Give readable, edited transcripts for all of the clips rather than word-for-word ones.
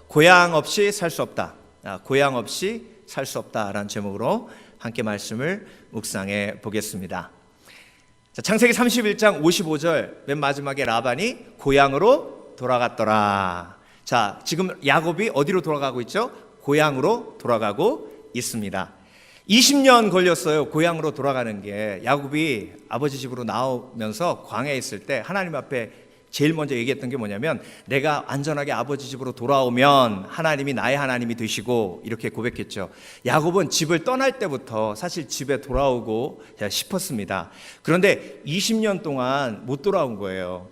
고향 없이 살 수 없다. 고향 없이 살 수 없다라는 제목으로 함께 말씀을 묵상해 보겠습니다. 자, 창세기 31장 55절 맨 마지막에 라반이 고향으로 돌아갔더라. 자, 지금 야곱이 어디로 돌아가고 있죠? 고향으로 돌아가고 있습니다. 20년 걸렸어요. 고향으로 돌아가는 게. 야곱이 아버지 집으로 나오면서 광야에 있을 때 하나님 앞에 제일 먼저 얘기했던 게 뭐냐면, 내가 안전하게 아버지 집으로 돌아오면 하나님이 나의 하나님이 되시고, 이렇게 고백했죠. 야곱은 집을 떠날 때부터 사실 집에 돌아오고 싶었습니다. 그런데 20년 동안 못 돌아온 거예요.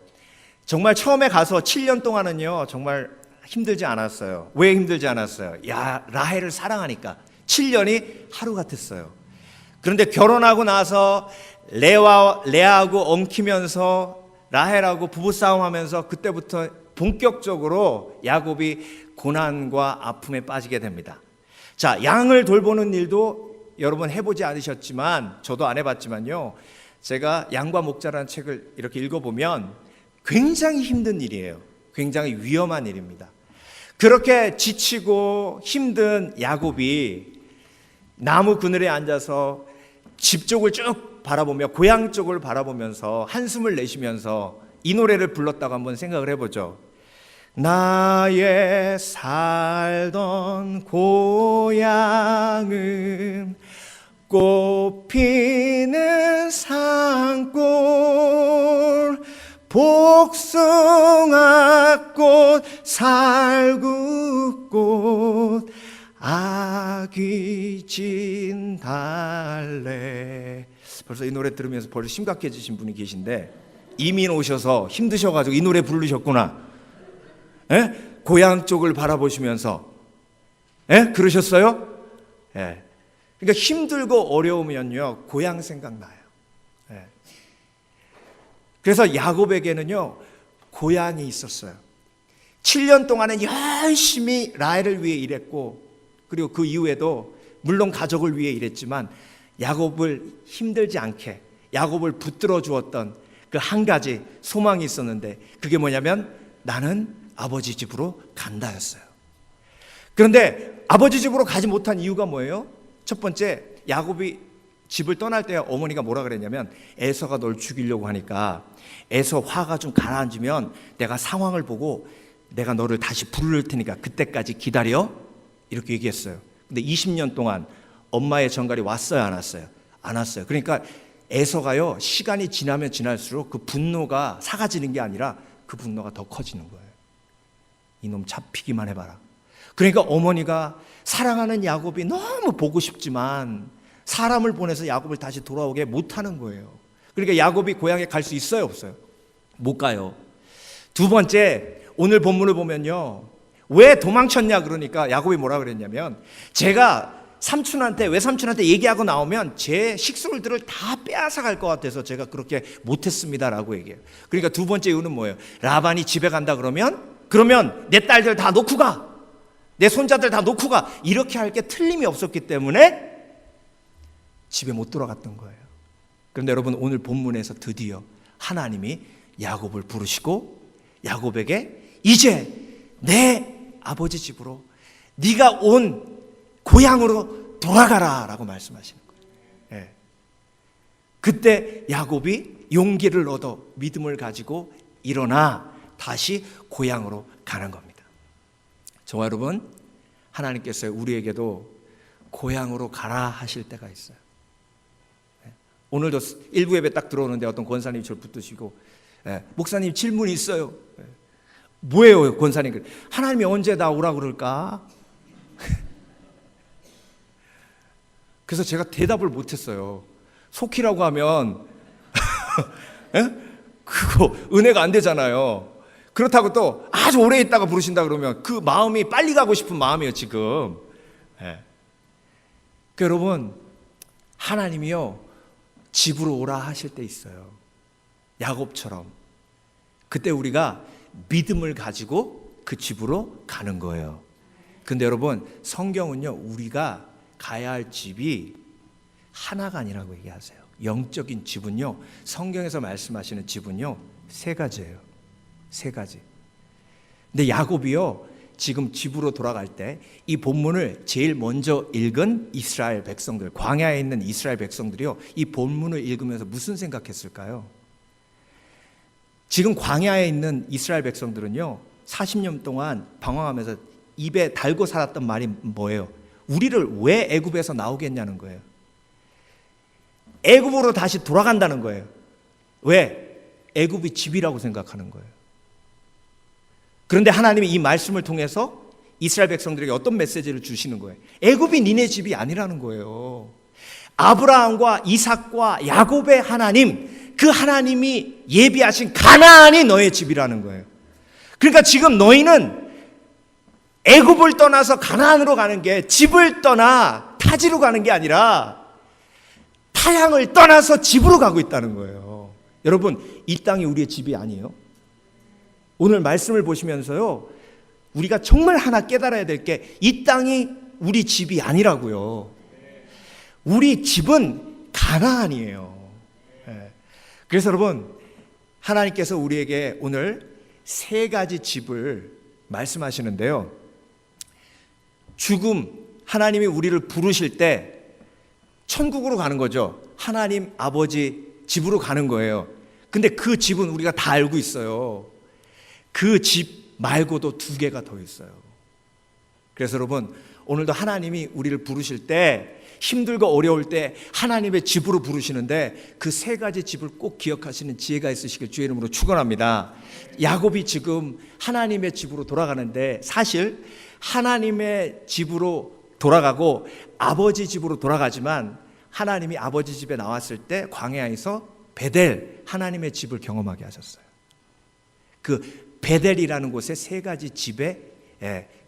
정말 처음에 가서 7년 동안은요 정말 힘들지 않았어요. 왜 힘들지 않았어요? 라헬을 사랑하니까. 7년이 하루 같았어요. 그런데 결혼하고 나서 레아하고 엉키면서 라헬하고 부부싸움하면서 그때부터 본격적으로 야곱이 고난과 아픔에 빠지게 됩니다. 자, 양을 돌보는 일도 여러분 해보지 않으셨지만, 저도 안 해봤지만요, 제가 양과 목자라는 책을 이렇게 읽어보면 굉장히 힘든 일이에요. 굉장히 위험한 일입니다. 그렇게 지치고 힘든 야곱이 나무 그늘에 앉아서 집 쪽을 쭉 바라보며, 고향 쪽을 바라보면서 한숨을 내쉬면서 이 노래를 불렀다고 한번 생각을 해보죠. 나의 살던 고향은 꽃피는 산골, 복숭아꽃, 살구꽃, 아귀 진 달래. 벌써 이 노래 들으면서 벌써 심각해지신 분이 계신데, 이민 오셔서 힘드셔가지고 이 노래 부르셨구나. 에? 고향 쪽을 바라보시면서. 그러셨어요? 예. 그러니까 힘들고 어려우면요 고향 생각나요. 예. 그래서 야곱에게는요 고향이 있었어요. 7년 동안은 열심히 라헬을 위해 일했고, 그리고 그 이후에도 물론 가족을 위해 일했지만 야곱을 힘들지 않게, 야곱을 붙들어 주었던 그 한 가지 소망이 있었는데, 그게 뭐냐면 나는 아버지 집으로 간다였어요. 그런데 아버지 집으로 가지 못한 이유가 뭐예요? 첫 번째, 야곱이 집을 떠날 때 어머니가 뭐라 그랬냐면, 에서가 널 죽이려고 하니까 에서 화가 좀 가라앉으면 내가 상황을 보고 내가 너를 다시 부를 테니까 그때까지 기다려, 이렇게 얘기했어요. 근데 20년 동안 엄마의 전갈이 왔어요, 안 왔어요? 안 왔어요. 그러니까 에서가요 시간이 지나면 지날수록 그 분노가 사라지는 게 아니라 그 분노가 더 커지는 거예요. 이놈 잡히기만 해봐라. 그러니까 어머니가 사랑하는 야곱이 너무 보고 싶지만 사람을 보내서 야곱을 다시 돌아오게 못하는 거예요. 그러니까 야곱이 고향에 갈 수 있어요, 없어요? 못 가요. 두 번째, 오늘 본문을 보면요, 왜 도망쳤냐 그러니까 야곱이 뭐라 그랬냐면, 제가 외삼촌한테 얘기하고 나오면 제 식솔들을 다 빼앗아갈 것 같아서 제가 그렇게 못했습니다라고 얘기해요. 그러니까 두 번째 이유는 뭐예요? 라반이 집에 간다 그러면 내 딸들 다 놓고 가, 내 손자들 다 놓고 가, 이렇게 할 게 틀림이 없었기 때문에 집에 못 돌아갔던 거예요. 그런데 여러분, 오늘 본문에서 드디어 하나님이 야곱을 부르시고 야곱에게 이제 내 아버지 집으로, 네가 온 고향으로 돌아가라 라고 말씀하시는 거예요. 예. 그때 야곱이 용기를 얻어 믿음을 가지고 일어나 다시 고향으로 가는 겁니다. 저와 여러분, 하나님께서 우리에게도 고향으로 가라 하실 때가 있어요. 오늘도 일부 예배 딱 들어오는데 어떤 권사님이 저를 붙드시고, 목사님 질문이 있어요. 뭐예요 권사님? 하나님이 언제 나 오라 그럴까? 그래서 제가 대답을 못했어요. 속히라고 하면 그거 은혜가 안 되잖아요. 그렇다고 또 아주 오래 있다가 부르신다 그러면 그 마음이 빨리 가고 싶은 마음이에요 지금. 여러분, 하나님이요 집으로 오라 하실 때 있어요. 야곱처럼. 그때 우리가 믿음을 가지고 그 집으로 가는 거예요. 근데 여러분, 성경은요 우리가 가야 할 집이 하나가 아니라고 얘기하세요. 영적인 집은요, 성경에서 말씀하시는 집은요 3가지예요. 3가지. 근데 야곱이요 지금 집으로 돌아갈 때 이 본문을 제일 먼저 읽은 이스라엘 백성들, 광야에 있는 이스라엘 백성들이요, 이 본문을 읽으면서 무슨 생각했을까요? 지금 광야에 있는 이스라엘 백성들은요 40년 동안 방황하면서 입에 달고 살았던 말이 뭐예요? 우리를 왜 애굽에서 나오겠냐는 거예요. 애굽으로 다시 돌아간다는 거예요. 왜? 애굽이 집이라고 생각하는 거예요. 그런데 하나님이 이 말씀을 통해서 이스라엘 백성들에게 어떤 메시지를 주시는 거예요? 애굽이 니네 집이 아니라는 거예요. 아브라함과 이삭과 야곱의 하나님, 그 하나님이 예비하신 가나안이 너의 집이라는 거예요. 그러니까 지금 너희는 애굽을 떠나서 가나안으로 가는 게 집을 떠나 타지로 가는 게 아니라 타향을 떠나서 집으로 가고 있다는 거예요. 여러분, 이 땅이 우리의 집이 아니에요. 오늘 말씀을 보시면서요, 우리가 정말 하나 깨달아야 될 게 이 땅이 우리 집이 아니라고요. 우리 집은 가나안이에요. 그래서 여러분, 하나님께서 우리에게 오늘 세 가지 집을 말씀하시는데요. 죽음, 하나님이 우리를 부르실 때 천국으로 가는 거죠. 하나님 아버지 집으로 가는 거예요. 근데 그 집은 우리가 다 알고 있어요. 그 집 말고도 두 개가 더 있어요. 그래서 여러분, 오늘도 하나님이 우리를 부르실 때, 힘들고 어려울 때 하나님의 집으로 부르시는데 그 세 가지 집을 꼭 기억하시는 지혜가 있으시길 주의 이름으로 축원합니다. 야곱이 지금 하나님의 집으로 돌아가는데, 사실 하나님의 집으로 돌아가고 아버지 집으로 돌아가지만, 하나님이 아버지 집에 나왔을 때 광야에서 베델, 하나님의 집을 경험하게 하셨어요. 그 베델이라는 곳에 세 가지 집의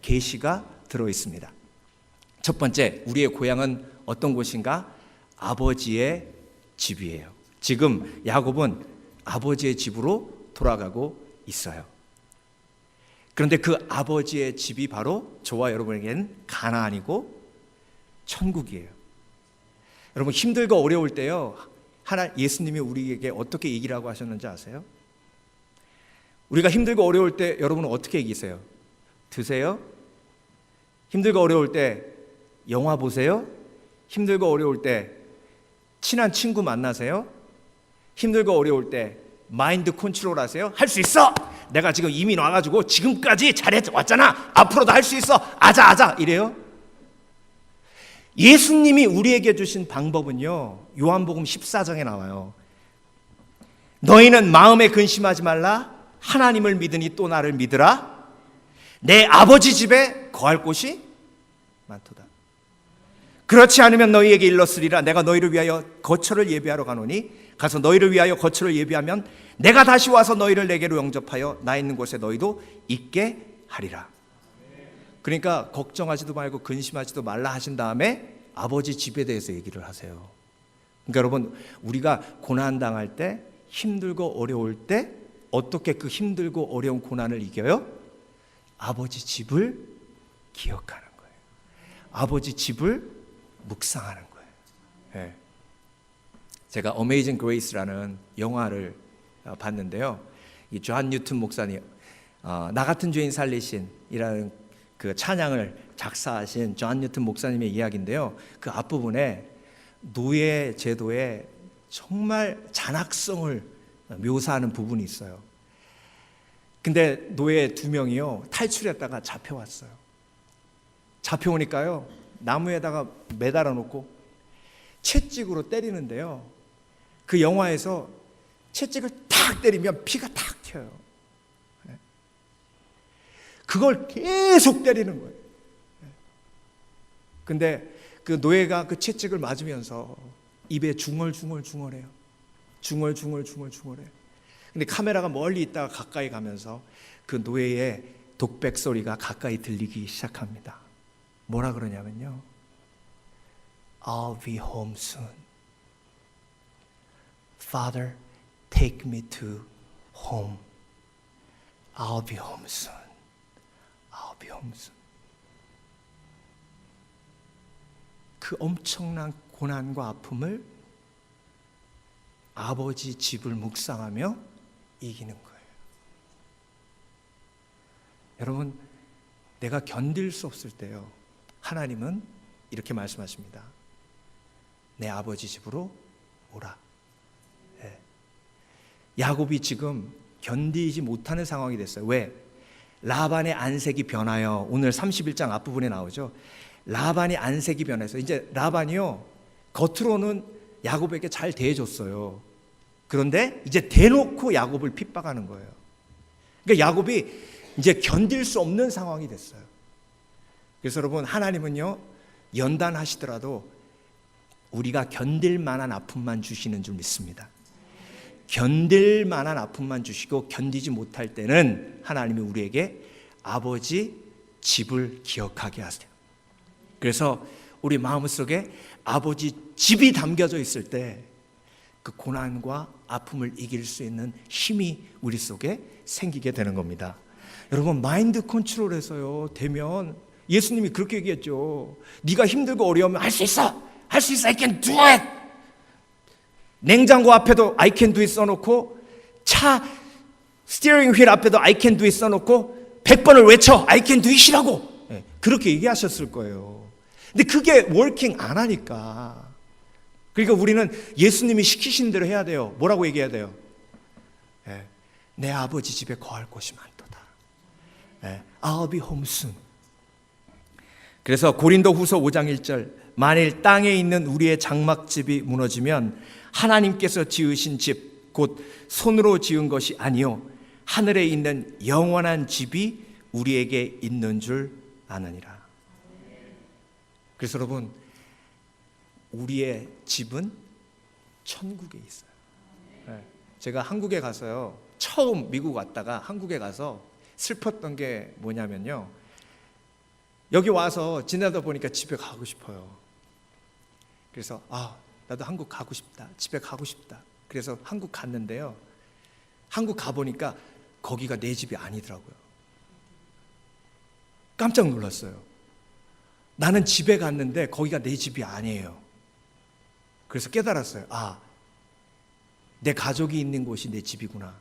계시가 들어 있습니다. 첫 번째, 우리의 고향은 어떤 곳인가? 아버지의 집이에요. 지금 야곱은 아버지의 집으로 돌아가고 있어요. 그런데 그 아버지의 집이 바로 저와 여러분에게는 가나안이고 천국이에요. 여러분, 힘들고 어려울 때요, 예수님이 우리에게 어떻게 이기라고 하셨는지 아세요? 우리가 힘들고 어려울 때 여러분은 어떻게 이기세요? 드세요? 힘들고 어려울 때 영화 보세요? 힘들고 어려울 때 친한 친구 만나세요? 힘들고 어려울 때 마인드 컨트롤 하세요? 할 수 있어! 내가 지금 이미 와가지고 지금까지 잘해왔잖아! 앞으로도 할 수 있어! 아자! 이래요? 예수님이 우리에게 주신 방법은요, 요한복음 14장에 나와요. 너희는 마음에 근심하지 말라. 하나님을 믿으니 또 나를 믿으라. 내 아버지 집에 거할 곳이 많도다. 그렇지 않으면 너희에게 일렀으리라. 내가 너희를 위하여 거처를 예비하러 가노니 가서 너희를 위하여 거처를 예비하면 내가 다시 와서 너희를 내게로 영접하여 나 있는 곳에 너희도 있게 하리라. 그러니까 걱정하지도 말고 근심하지도 말라 하신 다음에 아버지 집에 대해서 얘기를 하세요. 그러니까 여러분, 우리가 고난당할 때, 힘들고 어려울 때 어떻게 그 힘들고 어려운 고난을 이겨요? 아버지 집을 기억하는 거예요. 아버지 집을 묵상하는 거예요. 네. 제가 어메이징 그레이스라는 영화를 봤는데요, 이 존 뉴튼 목사님, 나 같은 죄인 살리신이라는 그 찬양을 작사하신 존 뉴튼 목사님의 이야기인데요, 그 앞부분에 노예 제도의 정말 잔악성을 묘사하는 부분이 있어요. 근데 노예 두 명이요, 탈출했다가 잡혀왔어요. 잡혀오니까요, 나무에다가 매달아 놓고 채찍으로 때리는데요, 그 영화에서 채찍을 탁 때리면 피가 탁 튀어요. 그걸 계속 때리는 거예요. 근데 그 노예가 그 채찍을 맞으면서 입에 중얼중얼해요. 중얼해요. 근데 카메라가 멀리 있다가 가까이 가면서 그 노예의 독백 소리가 가까이 들리기 시작합니다. 뭐라 그러냐면요, I'll be home soon. Father, take me to home. I'll be home soon. I'll be home soon. 그 엄청난 고난과 아픔을 아버지 집을 묵상하며 이기는 거예요. 여러분, 내가 견딜 수 없을 때요, 하나님은 이렇게 말씀하십니다. 내 아버지 집으로 오라. 네. 야곱이 지금 견디지 못하는 상황이 됐어요. 왜? 라반의 안색이 변하여, 오늘 31장 앞부분에 나오죠. 라반의 안색이 변해서, 이제 라반이요, 겉으로는 야곱에게 잘 대해줬어요. 그런데 이제 대놓고 야곱을 핍박하는 거예요. 그러니까 야곱이 이제 견딜 수 없는 상황이 됐어요. 그래서 여러분, 하나님은요, 연단하시더라도 우리가 견딜 만한 아픔만 주시는 줄 믿습니다. 견딜 만한 아픔만 주시고, 견디지 못할 때는 하나님이 우리에게 아버지 집을 기억하게 하세요. 그래서 우리 마음속에 아버지 집이 담겨져 있을 때 그 고난과 아픔을 이길 수 있는 힘이 우리 속에 생기게 되는 겁니다. 여러분, 마인드 컨트롤에서요, 되면 예수님이 그렇게 얘기했죠. 네가 힘들고 어려우면 할 수 있어. 할 수 있어. I can do it. 냉장고 앞에도 I can do it 써놓고, 차 스티어링 휠 앞에도 I can do it 써놓고 100번을 외쳐 I can do it이라고. 그렇게 얘기하셨을 거예요. 근데 그게 워킹 안 하니까. 그러니까 우리는 예수님이 시키신 대로 해야 돼요. 뭐라고 얘기해야 돼요? 내 아버지 집에 거할 곳이 많도다. I'll be home soon. 그래서 고린도후서 5장 1절, 만일 땅에 있는 우리의 장막집이 무너지면 하나님께서 지으신 집, 곧 손으로 지은 것이 아니요 하늘에 있는 영원한 집이 우리에게 있는 줄 아느니라. 그래서 여러분, 우리의 집은 천국에 있어요. 제가 한국에 가서요, 처음 미국 왔다가 한국에 가서 슬펐던 게 뭐냐면요, 여기 와서 지내다 보니까 집에 가고 싶어요. 그래서 나도 한국 가고 싶다, 집에 가고 싶다. 그래서 한국 갔는데요, 한국 가보니까 거기가 내 집이 아니더라고요. 깜짝 놀랐어요. 나는 집에 갔는데 거기가 내 집이 아니에요. 그래서 깨달았어요. 내 가족이 있는 곳이 내 집이구나.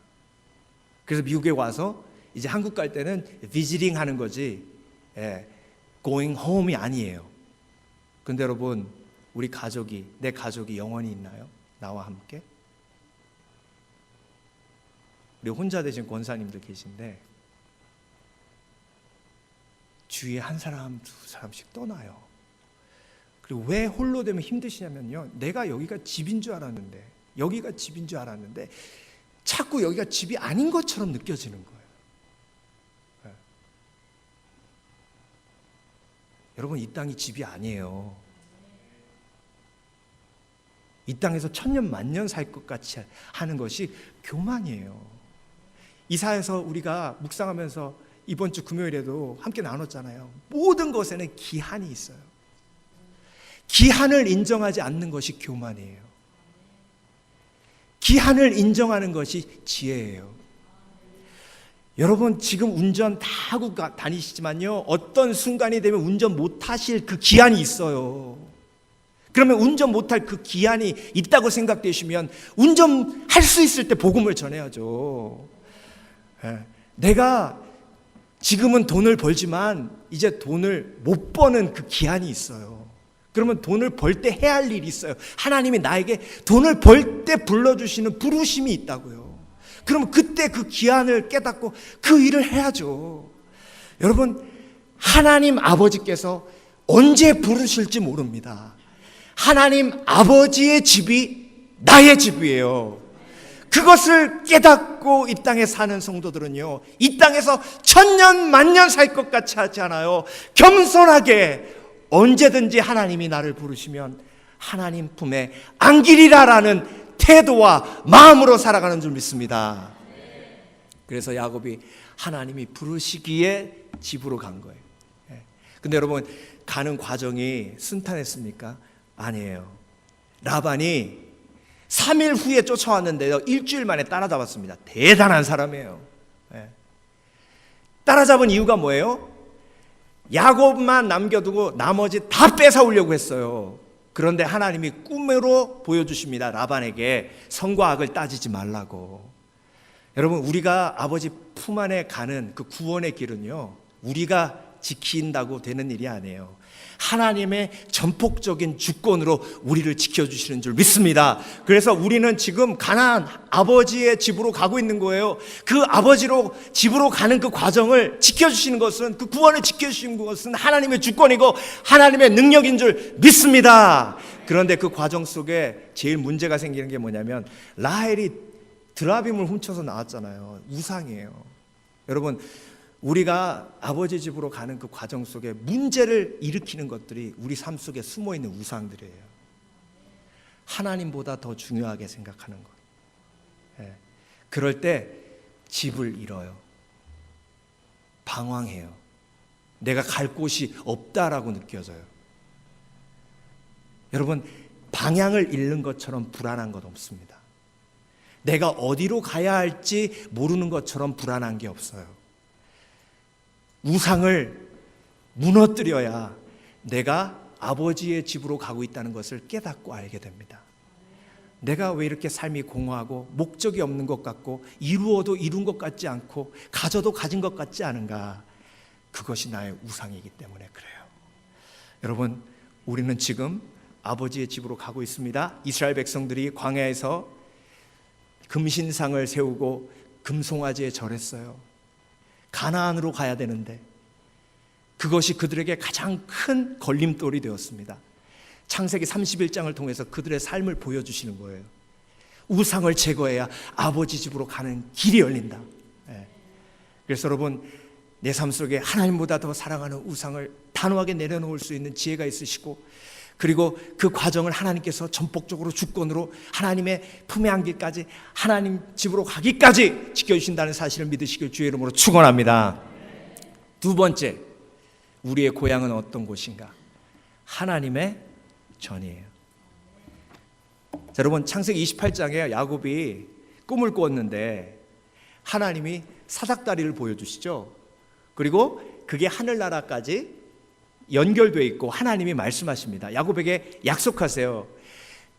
그래서 미국에 와서 이제 한국 갈 때는 비지팅 하는 거지, going home이 아니에요. 근데 여러분, 우리 가족이, 내 가족이 영원히 있나요? 나와 함께? 우리 혼자 되신 권사님들 계신데 주위에 한 사람, 두 사람씩 떠나요. 그리고 왜 홀로 되면 힘드시냐면요, 내가 여기가 집인 줄 알았는데, 여기가 집인 줄 알았는데 자꾸 여기가 집이 아닌 것처럼 느껴지는 거예요. 여러분, 이 땅이 집이 아니에요. 이 땅에서 천년 만년 살 것 같이 하는 것이 교만이에요. 이사에서 우리가 묵상하면서 이번 주 금요일에도 함께 나눴잖아요. 모든 것에는 기한이 있어요. 기한을 인정하지 않는 것이 교만이에요. 기한을 인정하는 것이 지혜예요. 여러분, 지금 운전 다 하고 다니시지만요, 어떤 순간이 되면 운전 못하실 그 기한이 있어요. 그러면 운전 못할 그 기한이 있다고 생각되시면 운전할 수 있을 때 복음을 전해야죠. 내가 지금은 돈을 벌지만 이제 돈을 못 버는 그 기한이 있어요. 그러면 돈을 벌 때 해야 할 일이 있어요. 하나님이 나에게 돈을 벌 때 불러주시는 부르심이 있다고요. 그러면 그때 그 기한을 깨닫고 그 일을 해야죠. 여러분, 하나님 아버지께서 언제 부르실지 모릅니다. 하나님 아버지의 집이 나의 집이에요. 그것을 깨닫고 이 땅에 사는 성도들은요, 이 땅에서 천년 만년 살 것 같이 하지 않아요. 겸손하게 언제든지 하나님이 나를 부르시면 하나님 품에 안기리라라는 태도와 마음으로 살아가는 줄 믿습니다. 그래서 야곱이 하나님이 부르시기에 집으로 간 거예요. 근데 여러분, 가는 과정이 순탄했습니까? 아니에요. 라반이 3일 후에 쫓아왔는데요, 일주일 만에 따라잡았습니다. 대단한 사람이에요. 따라잡은 이유가 뭐예요? 야곱만 남겨두고 나머지 다 뺏어오려고 했어요. 그런데 하나님이 꿈으로 보여주십니다. 라반에게 선과 악을 따지지 말라고. 여러분, 우리가 아버지 품 안에 가는 그 구원의 길은요, 우리가 지킨다고 되는 일이 아니에요. 하나님의 전폭적인 주권으로 우리를 지켜주시는 줄 믿습니다. 그래서 우리는 지금 가나안 아버지의 집으로 가고 있는 거예요. 그 아버지로 집으로 가는 그 과정을 지켜주시는 것은, 그 구원을 지켜주시는 것은 하나님의 주권이고 하나님의 능력인 줄 믿습니다. 그런데 그 과정 속에 제일 문제가 생기는 게 뭐냐면, 라헬이 드라빔을 훔쳐서 나왔잖아요. 우상이에요. 여러분, 우리가 아버지 집으로 가는 그 과정 속에 문제를 일으키는 것들이 우리 삶 속에 숨어있는 우상들이에요. 하나님보다 더 중요하게 생각하는 것. 그럴 때 집을 잃어요. 방황해요. 내가 갈 곳이 없다라고 느껴져요. 여러분, 방향을 잃는 것처럼 불안한 것 없습니다. 내가 어디로 가야 할지 모르는 것처럼 불안한 게 없어요. 우상을 무너뜨려야 내가 아버지의 집으로 가고 있다는 것을 깨닫고 알게 됩니다. 내가 왜 이렇게 삶이 공허하고 목적이 없는 것 같고 이루어도 이룬 것 같지 않고 가져도 가진 것 같지 않은가? 그것이 나의 우상이기 때문에 그래요. 여러분, 우리는 지금 아버지의 집으로 가고 있습니다. 이스라엘 백성들이 광야에서 금신상을 세우고 금송아지에 절했어요. 가나안으로 가야 되는데 그것이 그들에게 가장 큰 걸림돌이 되었습니다. 창세기 31장을 통해서 그들의 삶을 보여주시는 거예요. 우상을 제거해야 아버지 집으로 가는 길이 열린다. 그래서 여러분, 내 삶 속에 하나님보다 더 사랑하는 우상을 단호하게 내려놓을 수 있는 지혜가 있으시고, 그리고 그 과정을 하나님께서 전폭적으로 주권으로 하나님의 품에 안기까지, 하나님 집으로 가기까지 지켜주신다는 사실을 믿으시길 주의 이름으로 축원합니다. 두 번째, 우리의 고향은 어떤 곳인가? 하나님의 전이에요. 자, 여러분, 창세기 28장에 야곱이 꿈을 꾸었는데 하나님이 사닥다리를 보여주시죠. 그리고 그게 하늘나라까지 연결되어 있고 하나님이 말씀하십니다. 야곱에게 약속하세요.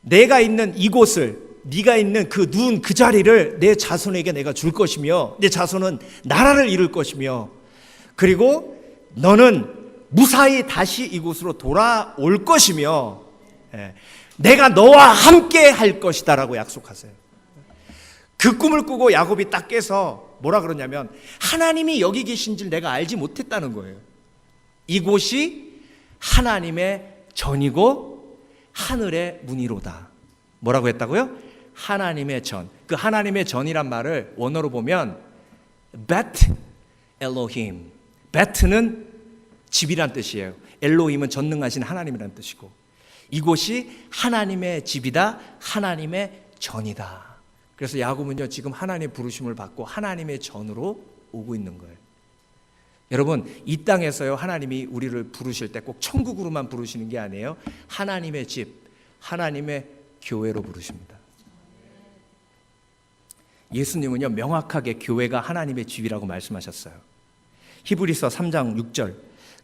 내가 있는 이곳을, 네가 있는 그 누운 그 자리를 내 자손에게 내가 줄 것이며 내 자손은 나라를 이룰 것이며, 그리고 너는 무사히 다시 이곳으로 돌아올 것이며 내가 너와 함께 할 것이다 라고 약속하세요. 그 꿈을 꾸고 야곱이 딱 깨서 뭐라 그러냐면, 하나님이 여기 계신 줄 내가 알지 못했다는 거예요. 이곳이 하나님의 전이고 하늘의 문이로다. 뭐라고 했다고요? 하나님의 전. 그 하나님의 전이란 말을 원어로 보면 Bet Elohim. Bet는 집이란 뜻이에요. 엘로힘은 전능하신 하나님이란 뜻이고, 이곳이 하나님의 집이다, 하나님의 전이다. 그래서 야곱은요, 지금 하나님의 부르심을 받고 하나님의 전으로 오고 있는 거예요. 여러분, 이 땅에서요, 하나님이 우리를 부르실 때 꼭 천국으로만 부르시는 게 아니에요. 하나님의 집, 하나님의 교회로 부르십니다. 예수님은요, 명확하게 교회가 하나님의 집이라고 말씀하셨어요. 히브리서 3장 6절,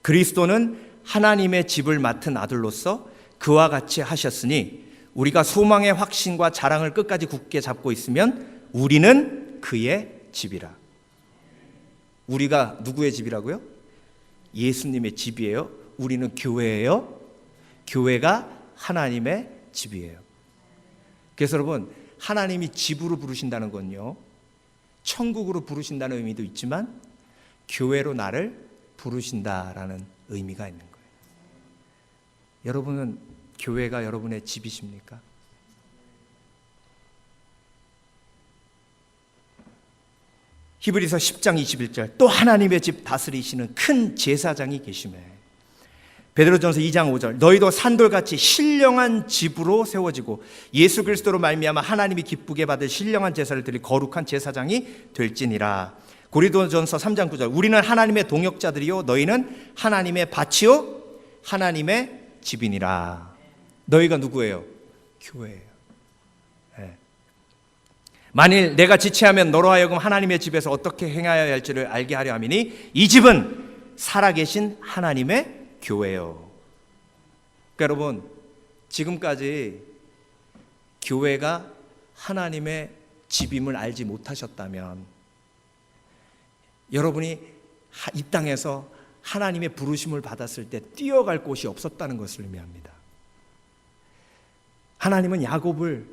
그리스도는 하나님의 집을 맡은 아들로서 그와 같이 하셨으니 우리가 소망의 확신과 자랑을 끝까지 굳게 잡고 있으면 우리는 그의 집이라. 우리가 누구의 집이라고요? 예수님의 집이에요. 우리는 교회예요. 교회가 하나님의 집이에요. 그래서 여러분, 하나님이 집으로 부르신다는 건요, 천국으로 부르신다는 의미도 있지만 교회로 나를 부르신다라는 의미가 있는 거예요. 여러분은 교회가 여러분의 집이십니까? 히브리서 10장 21절, 또 하나님의 집 다스리시는 큰 제사장이 계시매. 베드로전서 2장 5절, 너희도 산돌같이 신령한 집으로 세워지고 예수 그리스도로 말미암아 하나님이 기쁘게 받을 신령한 제사를 드릴 거룩한 제사장이 될지니라. 고린도전서 3장 9절, 우리는 하나님의 동역자들이요 너희는 하나님의 밭이요 하나님의 집이니라. 너희가 누구예요? 교회예요. 네. 만일 내가 지체하면 너로 하여금 하나님의 집에서 어떻게 행하여야 할지를 알게 하려 함이니 이 집은 살아계신 하나님의 교회요. 그러니까 여러분, 지금까지 교회가 하나님의 집임을 알지 못하셨다면, 여러분이 이 땅에서 하나님의 부르심을 받았을 때 뛰어갈 곳이 없었다는 것을 의미합니다. 하나님은 야곱을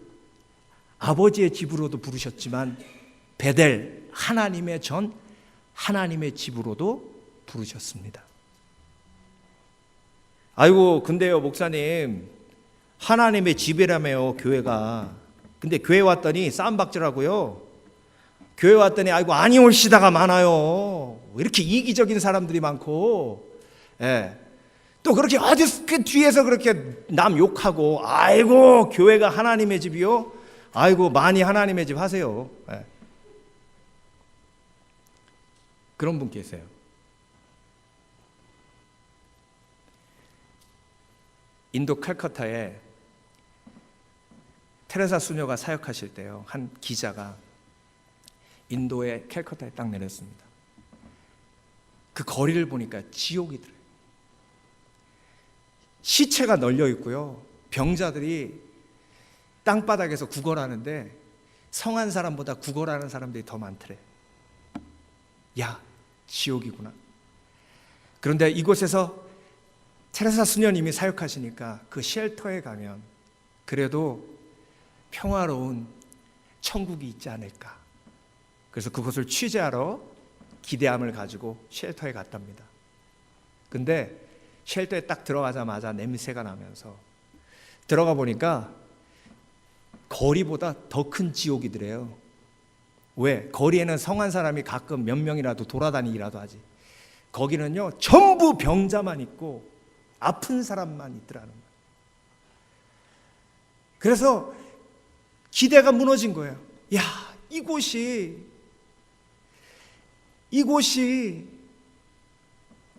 아버지의 집으로도 부르셨지만 베델, 하나님의 전, 하나님의 집으로도 부르셨습니다. 아이고, 근데요 목사님, 하나님의 집이라며요 교회가. 근데 교회 왔더니 싸움박질하고요, 교회 왔더니 아이고 아니 올시다가 많아요. 이렇게 이기적인 사람들이 많고, 예. 또 그렇게 어디 그 뒤에서 그렇게 남 욕하고, 아이고 교회가 하나님의 집이요, 아이고 많이 하나님의 집 하세요. 예. 그런 분 계세요. 인도 칼커타에 테레사 수녀가 사역하실 때요, 한 기자가 인도의 캘커타에 딱 내렸습니다. 그 거리를 보니까 지옥이더래요. 시체가 널려 있고요, 병자들이 땅바닥에서 구걸하는데 성한 사람보다 구걸하는 사람들이 더 많더래. 야, 지옥이구나. 그런데 이곳에서 테레사 수녀님이 사역하시니까 그 쉘터에 가면 그래도 평화로운 천국이 있지 않을까. 그래서 그것을 취재하러 기대함을 가지고 쉘터에 갔답니다. 근데 쉘터에 딱 들어가자마자 냄새가 나면서 들어가 보니까 거리보다 더 큰 지옥이더래요. 왜? 거리에는 성한 사람이 가끔 몇 명이라도 돌아다니기라도 하지, 거기는요 전부 병자만 있고 아픈 사람만 있더라는 거예요. 그래서 기대가 무너진 거예요. 야, 이곳이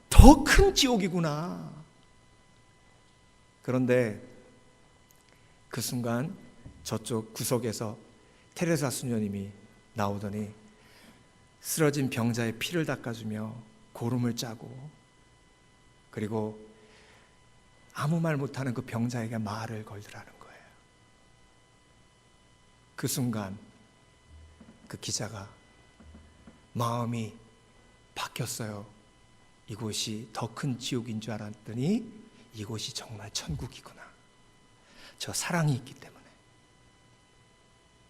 더 큰 지옥이구나. 그런데 그 순간 저쪽 구석에서 테레사 수녀님이 나오더니 쓰러진 병자의 피를 닦아주며 고름을 짜고, 그리고 아무 말 못하는 그 병자에게 말을 걸더라는 거예요. 그 순간 그 기자가 마음이 바뀌었어요. 이곳이 더 큰 지옥인 줄 알았더니 이곳이 정말 천국이구나. 저 사랑이 있기 때문에,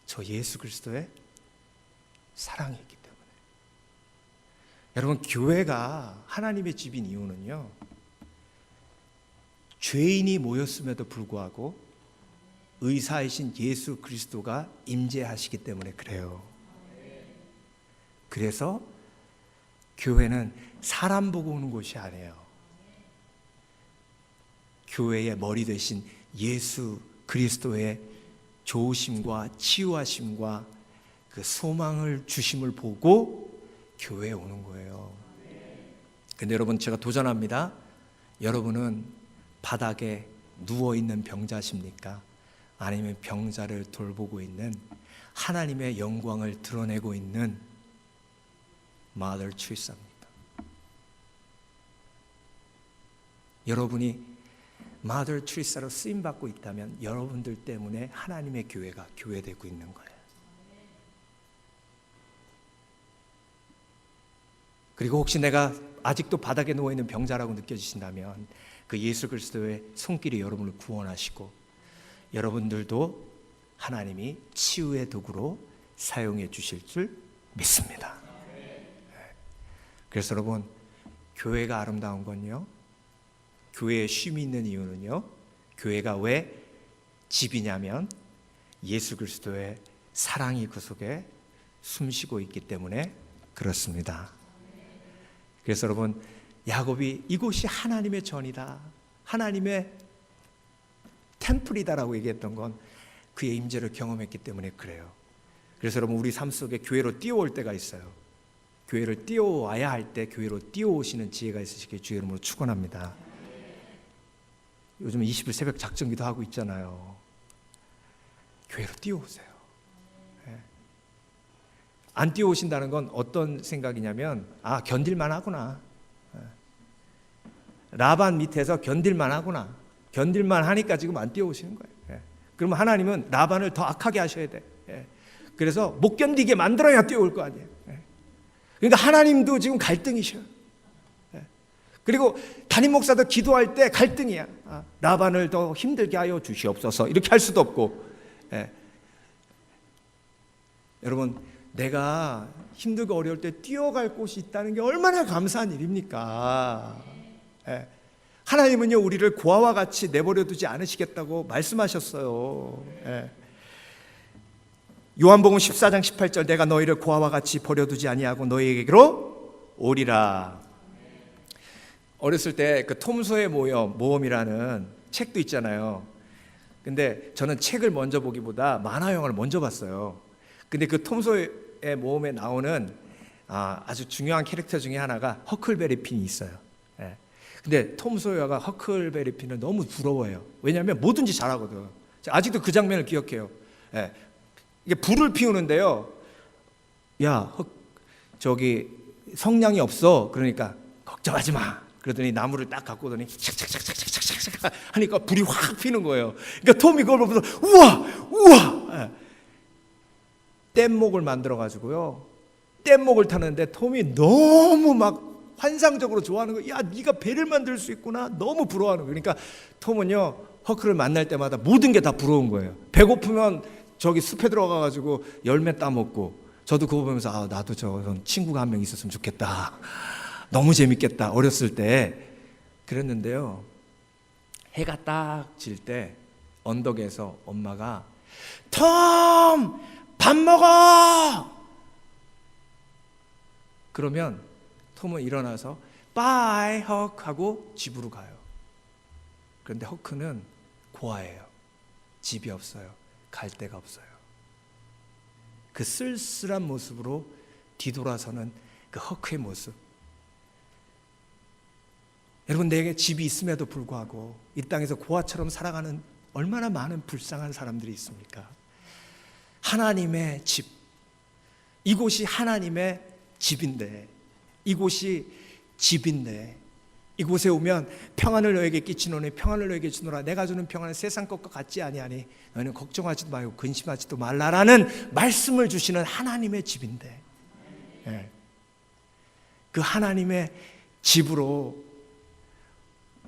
저 예수 그리스도의 사랑이 있기 때문에. 여러분, 교회가 하나님의 집인 이유는요, 죄인이 모였음에도 불구하고 의사이신 예수 그리스도가 임재하시기 때문에 그래요. 그래서 교회는 사람 보고 오는 곳이 아니에요. 교회의 머리 되신 예수 그리스도의 좋으심과 치유하심과 그 소망을 주심을 보고 교회에 오는 거예요. 근데 여러분, 제가 도전합니다. 여러분은 바닥에 누워있는 병자십니까? 아니면 병자를 돌보고 있는, 하나님의 영광을 드러내고 있는 마더 트리사입니까? 여러분이 마더 트리사로 쓰임받고 있다면 여러분들 때문에 하나님의 교회가 교회되고 있는 거예요. 그리고 혹시 내가 아직도 바닥에 누워있는 병자라고 느껴지신다면 그 예수 그리스도의 손길이 여러분을 구원하시고 여러분들도 하나님이 치유의 도구로 사용해 주실 줄 믿습니다. 그래서 여러분, 교회가 아름다운 건요, 교회에 쉼이 있는 이유는요, 교회가 왜 집이냐면 예수 그리스도의 사랑이 그 속에 숨쉬고 있기 때문에 그렇습니다. 그래서 여러분, 야곱이 이곳이 하나님의 전이다, 하나님의 템플이다라고 얘기했던 건 그의 임재를 경험했기 때문에 그래요. 그래서 여러분, 우리 삶 속에 교회로 뛰어올 때가 있어요. 교회를 뛰어와야 할 때 교회로 뛰어오시는 지혜가 있으시길 주의 이름으로 축원합니다. 요즘 20일 새벽 작정기도 하고 있잖아요. 교회로 뛰어오세요. 안 뛰어오신다는 건 어떤 생각이냐면, 아, 견딜만 하구나, 라반 밑에서 견딜만 하구나, 견딜만 하니까 지금 안 뛰어오시는 거예요. 그러면 하나님은 라반을 더 악하게 하셔야 돼. 그래서 못 견디게 만들어야 뛰어올 거 아니에요. 그러니까 하나님도 지금 갈등이셔요. 그리고 담임 목사도 기도할 때 갈등이야. 라반을 더 힘들게 하여 주시옵소서 이렇게 할 수도 없고. 예. 여러분, 내가 힘들고 어려울 때 뛰어갈 곳이 있다는 게 얼마나 감사한 일입니까? 예. 하나님은요, 우리를 고아와 같이 내버려 두지 않으시겠다고 말씀하셨어요. 예. 요한복음 14장 18절, 내가 너희를 고아와 같이 버려두지 아니하고 너희에게로 오리라. 어렸을 때 그 톰 소의 모험이라는 책도 있잖아요. 근데 저는 책을 먼저 보기보다 만화 영화를 먼저 봤어요. 근데 그 톰 소의 모험에 나오는 아주 중요한 캐릭터 중에 하나가 허클베리 핀이 있어요. 예. 근데 톰 소여가 허클베리 핀을 너무 부러워해요. 왜냐하면 뭐든지 잘하거든. 아직도 그 장면을 기억해요. 예. 이게 불을 피우는데요. 야, 저기 성냥이 없어. 그러니까 걱정하지 마. 그러더니 나무를 딱 갖고 오더니 착착착착착착착 하니까 불이 확 피는 거예요. 그러니까 톰이 그걸 보면서 우와. 뗏목을 만들어 가지고요. 뗏목을 타는데 톰이 너무 막 환상적으로 좋아하는 거예요. 야, 네가 배를 만들 수 있구나. 너무 부러워하는 거예요. 그러니까 톰은요, 허크를 만날 때마다 모든 게 다 부러운 거예요. 배고프면 저기 숲에 들어가 가지고 열매 따먹고, 저도 그거 보면서 나도 저런 친구가 한 명 있었으면 좋겠다. 너무 재밌겠다. 어렸을 때 그랬는데요. 해가 딱 질 때 언덕에서 엄마가 톰! 밥 먹어! 그러면 톰은 일어나서 바이 허크 하고 집으로 가요. 그런데 허크는 고아예요. 집이 없어요. 갈 데가 없어요. 그 쓸쓸한 모습으로 뒤돌아서는 그 허크의 모습. 여러분, 내게 집이 있음에도 불구하고 이 땅에서 고아처럼 살아가는 얼마나 많은 불쌍한 사람들이 있습니까? 하나님의 집, 이곳이 하나님의 집인데, 이곳이 집인데, 이곳에 오면 평안을 너에게 끼치노니 평안을 너에게 주노라. 내가 주는 평안은 세상 것과 같지 아니하니 너희는 걱정하지도 말고 근심하지도 말라라는 말씀을 주시는 하나님의 집인데, 예. 그 하나님의 집으로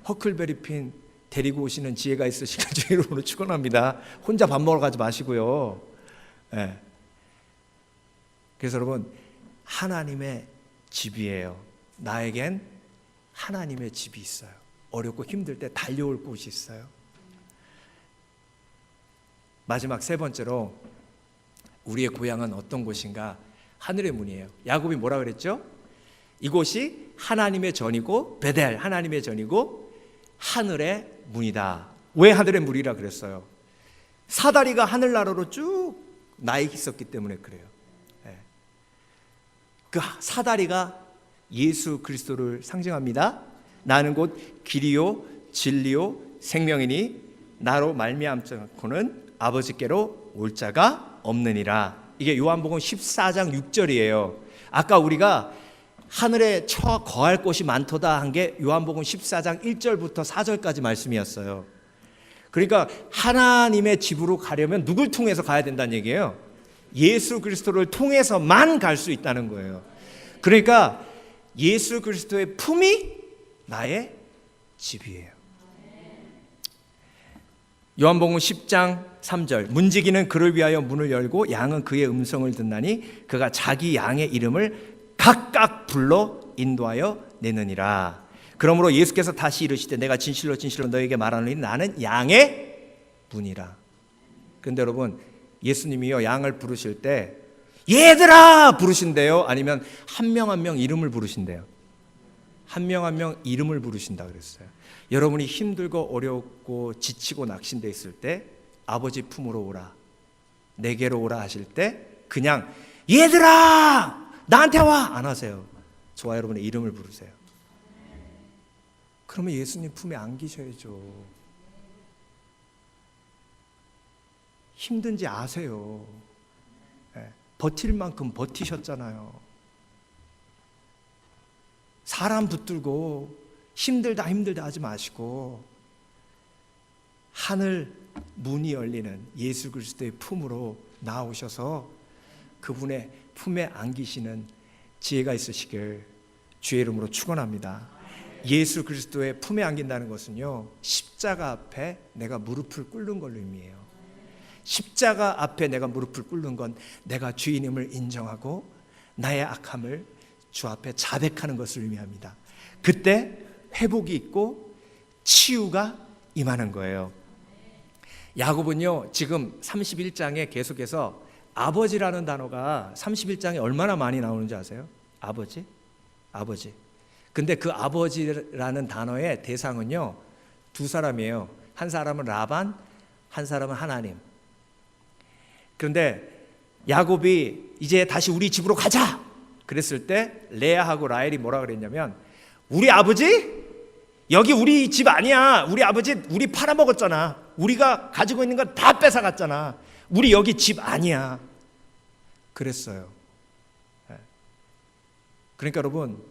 허클베리 핀 데리고 오시는 지혜가 있으시길 주의 이름으로 축원합니다. 혼자 밥 먹으러 가지 마시고요. 예. 그래서 여러분, 하나님의 집이에요. 나에겐 하나님의 집이 있어요. 어렵고 힘들 때 달려올 곳이 있어요. 마지막 세 번째로, 우리의 고향은 어떤 곳인가? 하늘의 문이에요. 야곱이 뭐라 그랬죠? 이곳이 하나님의 전이고, 베델, 하나님의 전이고 하늘의 문이다. 왜 하늘의 문이라 그랬어요? 사다리가 하늘나라로 쭉 나 있었기 때문에 그래요. 그 사다리가 예수 그리스도를 상징합니다. 나는 곧 길이요 진리요 생명이니 나로 말미암지 않고는 아버지께로 올 자가 없느니라. 이게 요한복음 14장 6절이에요. 아까 우리가 하늘에 거할 곳이 많도다 한 게 요한복음 14장 1절부터 4절까지 말씀이었어요. 그러니까 하나님의 집으로 가려면 누굴 통해서 가야 된다는 얘기예요? 예수 그리스도를 통해서만 갈 수 있다는 거예요. 그러니까 예수 그리스도의 품이 나의 집이에요. 요한복음 10장 3절, 문지기는 그를 위하여 문을 열고 양은 그의 음성을 듣나니 그가 자기 양의 이름을 각각 불러 인도하여 내느니라. 그러므로 예수께서 다시 이르시되 내가 진실로 진실로 너에게 말하노니 나는 양의 문이라. 그런데 여러분, 예수님이요, 양을 부르실 때 얘들아 부르신대요? 아니면 한 명 한 명 이름을 부르신대요? 한 명 한 명 이름을 부르신다 그랬어요. 여러분이 힘들고 어렵고 지치고 낙심돼 있을 때 아버지 품으로 오라, 내게로 오라 하실 때 그냥 얘들아 나한테 와 안 하세요. 저와 여러분의 이름을 부르세요. 그러면 예수님 품에 안기셔야죠. 힘든지 아세요. 버틸 만큼 버티셨잖아요. 사람 붙들고 힘들다 하지 마시고 하늘 문이 열리는 예수 그리스도의 품으로 나오셔서 그분의 품에 안기시는 지혜가 있으시길 주의 이름으로 축원합니다. 예수 그리스도의 품에 안긴다는 것은요, 십자가 앞에 내가 무릎을 꿇는 걸 의미해요. 십자가 앞에 내가 무릎을 꿇는 건 내가 주인임을 인정하고 나의 악함을 주 앞에 자백하는 것을 의미합니다. 그때 회복이 있고 치유가 임하는 거예요. 야곱은요, 지금 31장에 계속해서 아버지라는 단어가 31장에 얼마나 많이 나오는지 아세요? 아버지? 아버지. 근데 그 아버지라는 단어의 대상은요, 두 사람이에요. 한 사람은 라반, 한 사람은 하나님. 그런데 야곱이 이제 다시 우리 집으로 가자 그랬을 때 레아하고 라헬이 뭐라 그랬냐면, 우리 아버지? 여기 우리 집 아니야. 우리 아버지 우리 팔아먹었잖아. 우리가 가지고 있는 건 다 뺏어갔잖아. 우리 여기 집 아니야. 그랬어요. 그러니까 여러분,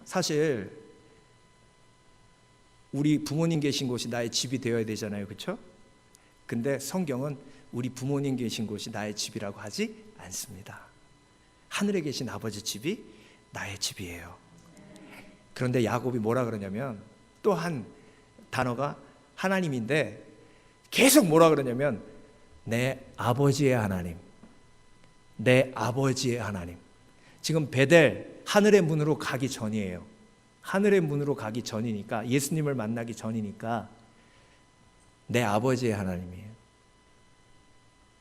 사실 우리 부모님 계신 곳이 나의 집이 되어야 되잖아요. 그렇죠? 근데 성경은 우리 부모님 계신 곳이 나의 집이라고 하지 않습니다. 하늘에 계신 아버지 집이 나의 집이에요. 그런데 야곱이 뭐라 그러냐면, 또 한 단어가 하나님인데 계속 뭐라 그러냐면, 내 아버지의 하나님, 내 아버지의 하나님. 지금 베델, 하늘의 문으로 가기 전이에요. 하늘의 문으로 가기 전이니까, 예수님을 만나기 전이니까 내 아버지의 하나님이에요.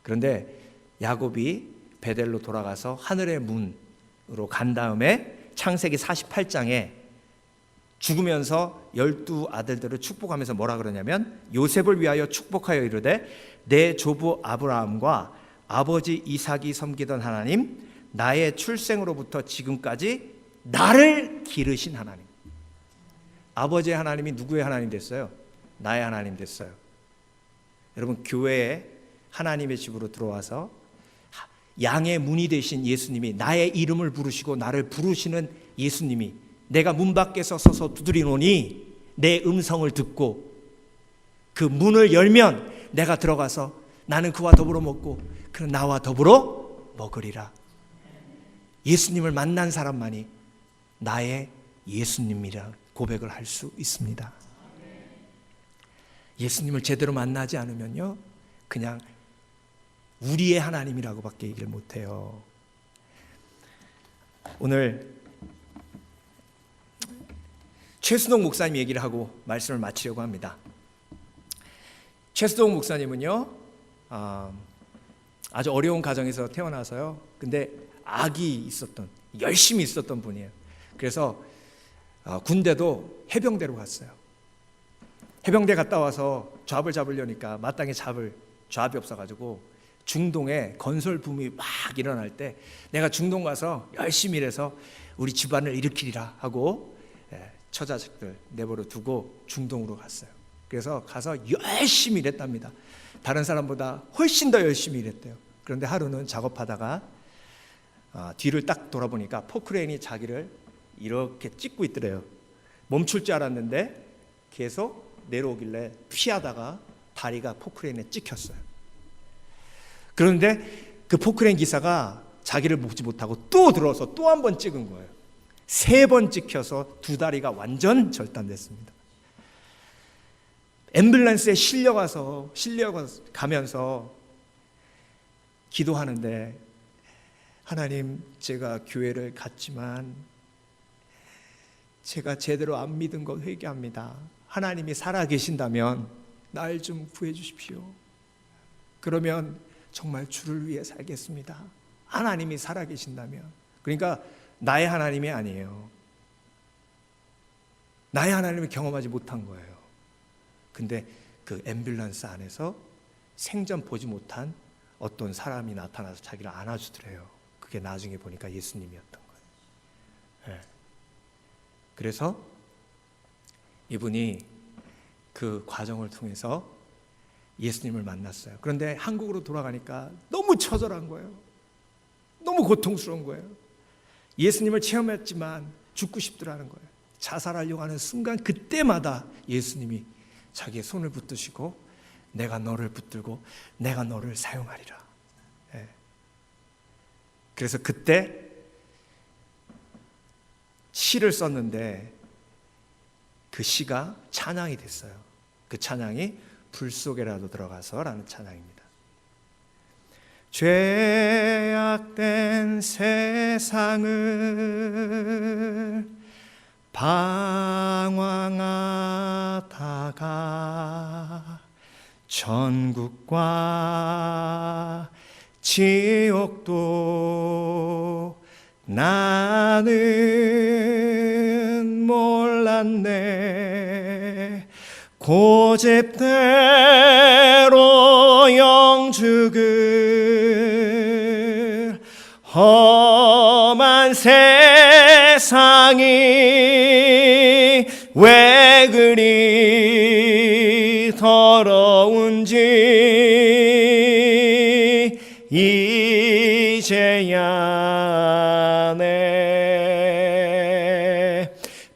그런데 야곱이 베델로 돌아가서 하늘의 문으로 간 다음에 창세기 48장에 죽으면서 12 아들들을 축복하면서 뭐라 그러냐면, 요셉을 위하여 축복하여 이르되 내 조부 아브라함과 아버지 이삭이 섬기던 하나님, 나의 출생으로부터 지금까지 나를 기르신 하나님. 아버지의 하나님이 누구의 하나님 됐어요? 나의 하나님 됐어요. 여러분, 교회에 하나님의 집으로 들어와서 양의 문이 되신 예수님이, 나의 이름을 부르시고 나를 부르시는 예수님이, 내가 문 밖에서 서서 두드리노니 내 음성을 듣고 그 문을 열면 내가 들어가서 나는 그와 더불어 먹고 그는 나와 더불어 먹으리라. 예수님을 만난 사람만이 나의 예수님이라 고백을 할 수 있습니다. 예수님을 제대로 만나지 않으면요, 그냥 우리의 하나님이라고밖에 얘기를 못해요. 오늘 최수동 목사님 얘기를 하고 말씀을 마치려고 합니다. 최수동 목사님은요, 아주 어려운 가정에서 태어나서요, 근데 악이 있었던, 열심히 있었던 분이에요. 그래서 군대도 해병대로 갔어요. 해병대 갔다 와서 잡을 잡으려니까 마땅히 잡을 잡이 없어가지고 중동에 건설 붐이 막 일어날 때, 내가 중동 가서 열심히 일해서 우리 집안을 일으키리라 하고 처자식들 내버려 두고 중동으로 갔어요. 그래서 가서 열심히 일했답니다. 다른 사람보다 훨씬 더 열심히 일했대요. 그런데 하루는 작업하다가 뒤를 딱 돌아보니까 포크레인이 자기를 이렇게 찍고 있더래요. 멈출 줄 알았는데 계속 내려오길래 피하다가 다리가 포크레인에 찍혔어요. 그런데 그 포크레인 기사가 자기를 보지 못하고 또 들어서 또 한 번 찍은 거예요. 3번 찍혀서 두 다리가 완전 절단됐습니다. 앰뷸런스에 실려가면서 기도하는데, 하나님, 제가 교회를 갔지만 제가 제대로 안 믿은 것 회개합니다. 하나님이 살아계신다면 날 좀 구해 주십시오. 그러면 정말 주를 위해 살겠습니다. 하나님이 살아계신다면. 그러니까 나의 하나님이 아니에요. 나의 하나님을 경험하지 못한 거예요. 근데 그 앰뷸런스 안에서 생전 보지 못한 어떤 사람이 나타나서 자기를 안아주더래요. 그게 나중에 보니까 예수님이었던 거예요. 네. 그래서 이분이 그 과정을 통해서 예수님을 만났어요. 그런데 한국으로 돌아가니까 너무 처절한 거예요. 너무 고통스러운 거예요. 예수님을 체험했지만 죽고 싶더라는 거예요. 자살하려고 하는 순간, 그때마다 예수님이 자기의 손을 붙드시고 내가 너를 붙들고 내가 너를 사용하리라. 네. 그래서 그때 시를 썼는데 그 시가 찬양이 됐어요. 그 찬양이 불 속에라도 들어가서라는 찬양입니다. 죄악된 세상을 방황하다가 천국과 지옥도 나는 몰랐네. 고집대로 영죽을 험한 세상이 왜 그리 더러운지 이제야 내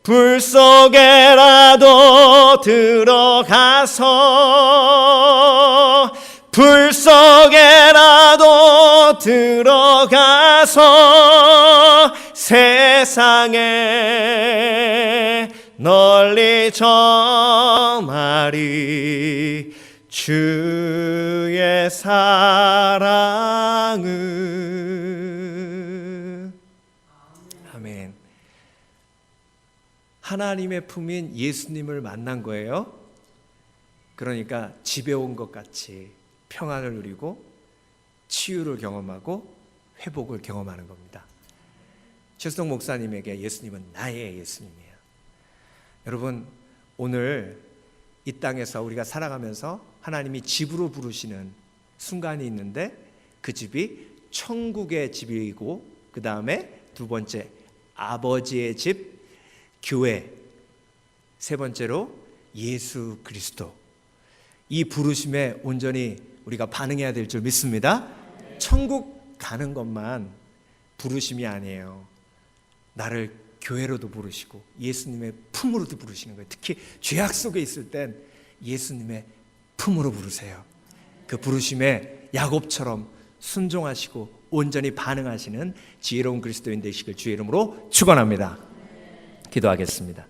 불 속에라도 들어가서 불 속에라도 들어가서 세상에 널리 전하리 주의 사랑을. 아멘. 하나님의 품인 예수님을 만난 거예요. 그러니까 집에 온 것 같이 평안을 누리고 치유를 경험하고 회복을 경험하는 겁니다. 최수동 목사님에게 예수님은 나의 예수님이에요. 여러분, 오늘 이 땅에서 우리가 살아가면서 하나님이 집으로 부르시는 순간이 있는데 그 집이 천국의 집이고, 그 다음에 두 번째 아버지의 집 교회, 세 번째로 예수 그리스도. 이 부르심에 온전히 우리가 반응해야 될 줄 믿습니다. 천국 가는 것만 부르심이 아니에요. 나를 교회로도 부르시고 예수님의 품으로도 부르시는 거예요. 특히 죄악 속에 있을 땐 예수님의 품으로 부르세요. 그 부르심에 야곱처럼 순종하시고 온전히 반응하시는 지혜로운 그리스도인 되시길 주의 이름으로 축원합니다. 기도하겠습니다.